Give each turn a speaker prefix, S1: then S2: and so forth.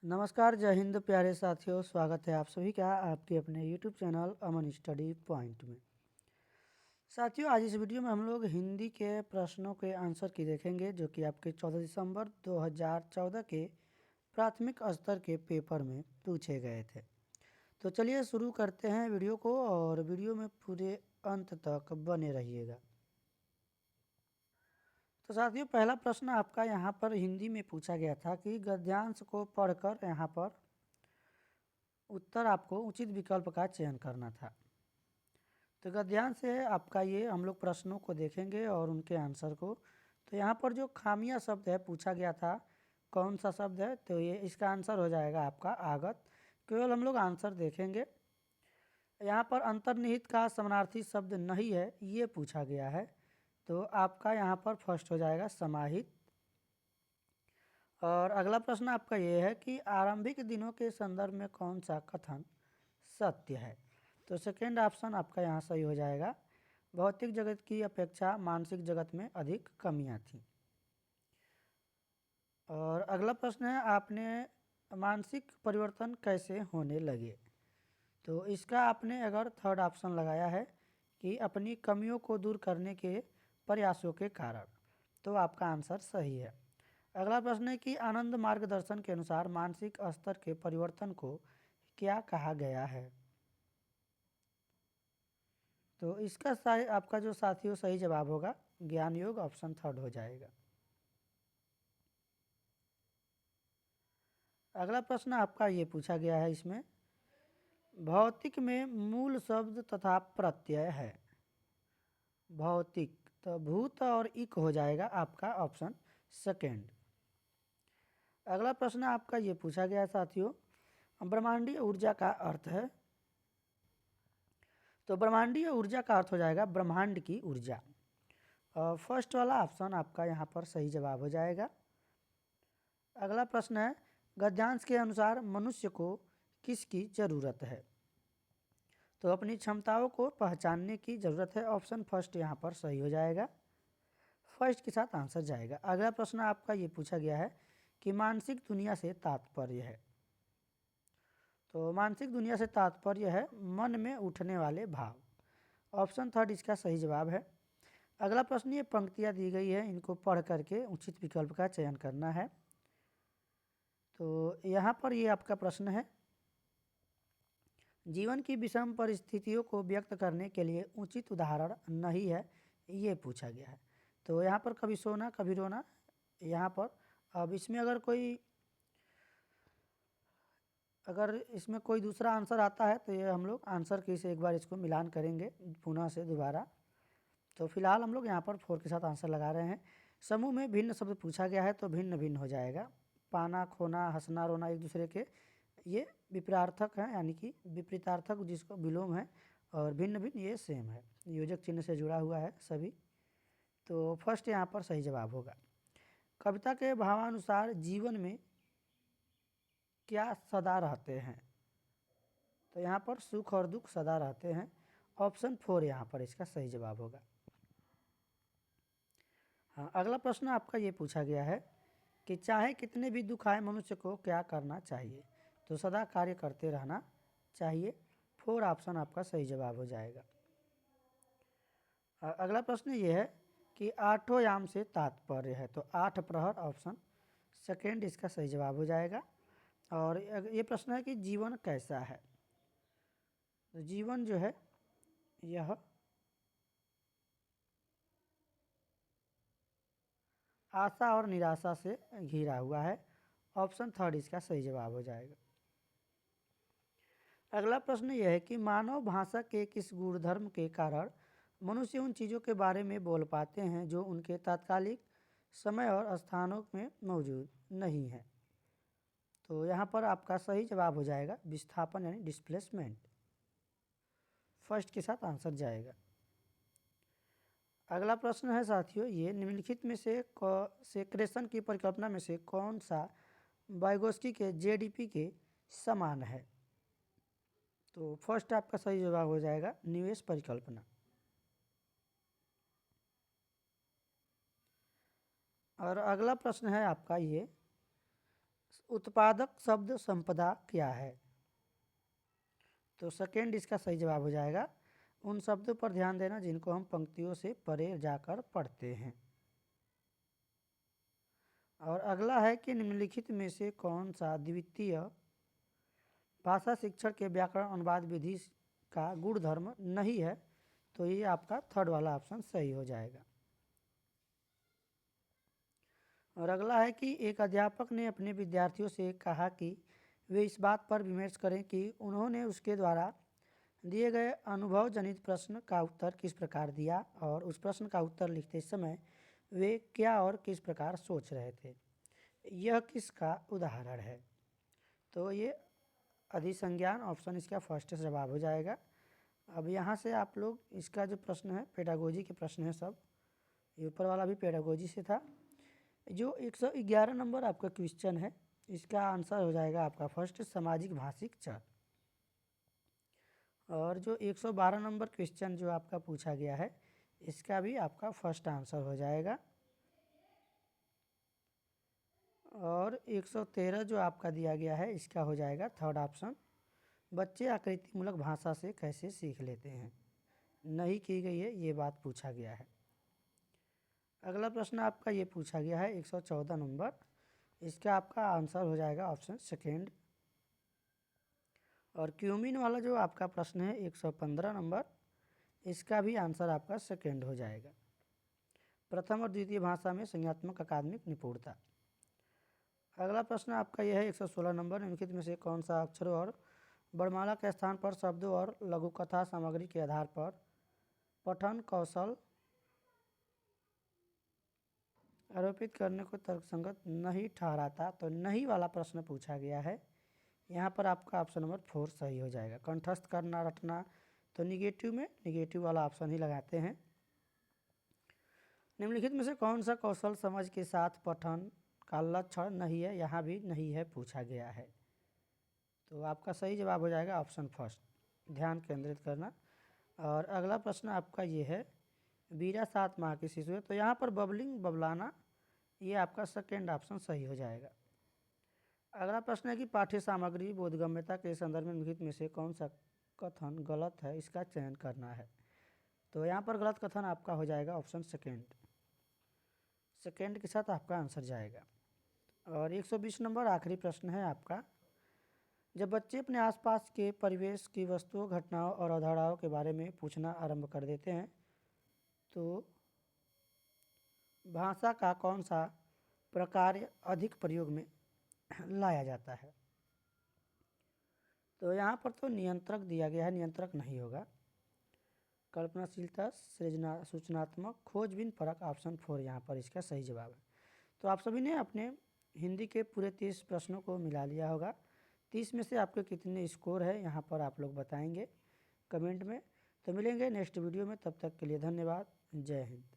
S1: नमस्कार, जय हिंद प्यारे साथियों। स्वागत है आप सभी का आपके अपने यूट्यूब चैनल अमन स्टडी पॉइंट में। साथियों, आज इस वीडियो में हम लोग हिंदी के प्रश्नों के आंसर की देखेंगे जो कि आपके 14 दिसंबर 2014 के प्राथमिक स्तर के पेपर में पूछे गए थे। तो चलिए शुरू करते हैं वीडियो को और वीडियो में पूरे अंत तक बने रहिएगा। तो साथियों, पहला प्रश्न आपका यहाँ पर हिंदी में पूछा गया था कि गद्यांश को पढ़कर यहाँ पर उत्तर आपको उचित विकल्प का चयन करना था। तो गद्यांश से आपका ये हम लोग प्रश्नों को देखेंगे और उनके आंसर को। तो यहाँ पर जो खामिया शब्द है पूछा गया था, कौन सा शब्द है, तो ये इसका आंसर हो जाएगा आपका आगत। केवल हम लोग आंसर देखेंगे। यहाँ पर अंतर्निहित का समानार्थी शब्द नहीं है, ये पूछा गया है। तो आपका यहाँ पर फर्स्ट हो जाएगा समाहित। और अगला प्रश्न आपका ये है कि आरंभिक दिनों के संदर्भ में कौन सा कथन सत्य है। तो सेकेंड ऑप्शन आपका यहाँ सही हो जाएगा। भौतिक जगत की अपेक्षा मानसिक जगत में अधिक कमियां थीं। और अगला प्रश्न है आपने मानसिक परिवर्तन कैसे होने लगे। तो इसका आपने अगर थर्ड ऑप्शन लगाया है कि अपनी कमियों को दूर करने के प्रयासों के कारण, तो आपका आंसर सही है। अगला प्रश्न है कि आनंद मार्गदर्शन के अनुसार मानसिक स्तर के परिवर्तन को क्या कहा गया है। तो इसका आपका जो साथियों सही जवाब होगा ज्ञान योग, ऑप्शन थर्ड हो जाएगा। अगला प्रश्न आपका ये पूछा गया है, इसमें भौतिक में मूल शब्द तथा प्रत्यय है। भौतिक तो भूत और इक हो जाएगा आपका ऑप्शन सेकेंड। अगला प्रश्न आपका ये पूछा गया साथियों, ब्रह्मांडीय ऊर्जा का अर्थ है। तो ब्रह्मांडीय ऊर्जा का अर्थ हो जाएगा ब्रह्मांड की ऊर्जा। फर्स्ट वाला ऑप्शन आपका यहाँ पर सही जवाब हो जाएगा। अगला प्रश्न है गद्यांश के अनुसार मनुष्य को किसकी ज़रूरत है। तो अपनी क्षमताओं को पहचानने की ज़रूरत है। ऑप्शन फर्स्ट यहाँ पर सही हो जाएगा। फर्स्ट के साथ आंसर जाएगा। अगला प्रश्न आपका ये पूछा गया है कि मानसिक दुनिया से तात्पर्य है। तो मानसिक दुनिया से तात्पर्य है मन में उठने वाले भाव। ऑप्शन थर्ड इसका सही जवाब है। अगला प्रश्न, ये पंक्तियाँ दी गई है, इनको पढ़ करके उचित विकल्प का चयन करना है। तो यहाँ पर ये आपका प्रश्न है, जीवन की विषम परिस्थितियों को व्यक्त करने के लिए उचित उदाहरण नहीं है, ये पूछा गया है। तो यहाँ पर कभी सोना कभी रोना, यहाँ पर अब इसमें अगर इसमें कोई दूसरा आंसर आता है तो ये हम लोग आंसर की से एक बार इसको मिलान करेंगे पुनः से दोबारा। तो फिलहाल हम लोग यहाँ पर फोर के साथ आंसर लगा रहे हैं। समूह में भिन्न शब्द पूछा गया है तो भिन्न भिन्न हो जाएगा। पाना, खोना, हंसना, रोना एक दूसरे के ये विपरीतार्थक हैं, यानी कि विपरीतार्थक जिसको विलोम है, और भिन्न भिन्न ये सेम है, योजक चिन्ह से जुड़ा हुआ है सभी। तो फर्स्ट यहाँ पर सही जवाब होगा। कविता के भावानुसार जीवन में क्या सदा रहते हैं। तो यहाँ पर सुख और दुख सदा रहते हैं। ऑप्शन फोर यहाँ पर इसका सही जवाब होगा। हाँ, अगला प्रश्न आपका ये पूछा गया है कि चाहे कितने भी दुख आए मनुष्य को क्या करना चाहिए। तो सदा कार्य करते रहना चाहिए। फोर ऑप्शन आपका सही जवाब हो जाएगा। अगला प्रश्न ये है कि आठों याम से तात्पर्य है। तो आठ प्रहर, ऑप्शन सेकेंड इसका सही जवाब हो जाएगा। और ये प्रश्न है कि जीवन कैसा है। तो जीवन जो है यह आशा और निराशा से घिरा हुआ है। ऑप्शन थर्ड इसका सही जवाब हो जाएगा। अगला प्रश्न यह है कि मानव भाषा के किस गुणधर्म के कारण मनुष्य उन चीज़ों के बारे में बोल पाते हैं जो उनके तात्कालिक समय और स्थानों में मौजूद नहीं है। तो यहाँ पर आपका सही जवाब हो जाएगा विस्थापन, यानी डिस्प्लेसमेंट। फर्स्ट के साथ आंसर जाएगा। अगला प्रश्न है साथियों, ये निम्नलिखित में से सेक्रेशन की परिकल्पना में से कौन सा वाइगोस्की के जेडीपी के समान है। तो फर्स्ट आपका सही जवाब हो जाएगा निवेश परिकल्पना। और अगला प्रश्न है आपका ये, उत्पादक शब्द संपदा क्या है? तो सेकेंड इसका सही जवाब हो जाएगा। उन शब्दों पर ध्यान देना जिनको हम पंक्तियों से परे जाकर पढ़ते हैं। और अगला है कि निम्नलिखित में से कौन सा द्वितीय भाषा शिक्षण के व्याकरण अनुवाद विधि का गुणधर्म नहीं है? तो ये आपका थर्ड वाला ऑप्शन सही हो जाएगा। और अगला है कि एक अध्यापक ने अपने विद्यार्थियों से कहा कि वे इस बात पर विमर्श करें कि उन्होंने उसके द्वारा दिए गए अनुभव जनित प्रश्न का उत्तर किस प्रकार दिया और उस प्रश्न का उत्तर लिखते समय वे क्या और किस प्रकार सोच रहे थे। यह किसका उदाहरण है? तो ये अधिसंज्ञान ऑप्शन इसका फर्स्ट जवाब हो जाएगा। अब यहाँ से आप लोग इसका जो प्रश्न है पेडागोजी के प्रश्न है सब, ये ऊपर वाला भी पेडागोजी से था। जो 111 नंबर आपका क्वेश्चन है इसका आंसर हो जाएगा आपका फर्स्ट सामाजिक भाषिक चर। और जो 112 नंबर क्वेश्चन जो आपका पूछा गया है इसका भी आपका फर्स्ट आंसर हो जाएगा। और 113 जो आपका दिया गया है इसका हो जाएगा थर्ड ऑप्शन, बच्चे आकृतिमूलक भाषा से कैसे सीख लेते हैं, नहीं की गई है ये बात पूछा गया है। अगला प्रश्न आपका ये पूछा गया है 114 नंबर, इसका आपका आंसर हो जाएगा ऑप्शन सेकेंड। और क्यूमिन वाला जो आपका प्रश्न है 115 नंबर, इसका भी आंसर आपका सेकेंड हो जाएगा। प्रथम और द्वितीय भाषा में संज्ञात्मक अकादमिक निपुणता। अगला प्रश्न आपका यह है 116 नंबर, निम्नलिखित में से कौन सा अक्षरों और वर्णमाला के स्थान पर शब्दों और लघुकथा सामग्री के आधार पर पठन कौशल आरोपित करने को तर्कसंगत नहीं ठहराता? तो नहीं वाला प्रश्न पूछा गया है। यहाँ पर आपका ऑप्शन नंबर 4 सही हो जाएगा। कंठस्थ करना रटना, तो निगेटिव में निगेटिव वाला ऑप्शन ही लगाते हैं। निम्नलिखित में से कौन सा कौशल समझ के साथ पठन का लक्षण नहीं है? यहाँ भी नहीं है पूछा गया है। तो आपका सही जवाब हो जाएगा ऑप्शन फर्स्ट, ध्यान केंद्रित करना। और अगला प्रश्न आपका ये है, वीरा 7 माह की शिशु है, तो यहाँ पर बबलिंग बबलाना ये आपका सेकेंड ऑप्शन सही हो जाएगा। अगला प्रश्न है कि पाठ्य सामग्री बोधगम्यता के संदर्भ में निम्नलिखित में से कौन सा कथन गलत है, इसका चयन करना है। तो यहाँ पर गलत कथन आपका हो जाएगा ऑप्शन सेकेंड, सेकेंड के साथ आपका आंसर जाएगा। और 120 नंबर आखिरी प्रश्न है आपका, जब बच्चे अपने आसपास के परिवेश की वस्तुओं घटनाओं और अवधारणाओं के बारे में पूछना आरंभ कर देते हैं तो भाषा का कौन सा प्रकार अधिक प्रयोग में लाया जाता है? तो यहाँ पर तो नियंत्रक दिया गया है, नियंत्रक नहीं होगा। कल्पनाशीलता, सृजना, सूचनात्मक, खोजबीन, परख, ऑप्शन 4 यहाँ पर इसका सही जवाब है। तो आप सभी ने अपने हिंदी के पूरे 30 प्रश्नों को मिला लिया होगा। 30 में से आपके कितने स्कोर है यहाँ पर आप लोग बताएंगे कमेंट में। तो मिलेंगे नेक्स्ट वीडियो में, तब तक के लिए धन्यवाद। जय हिंद।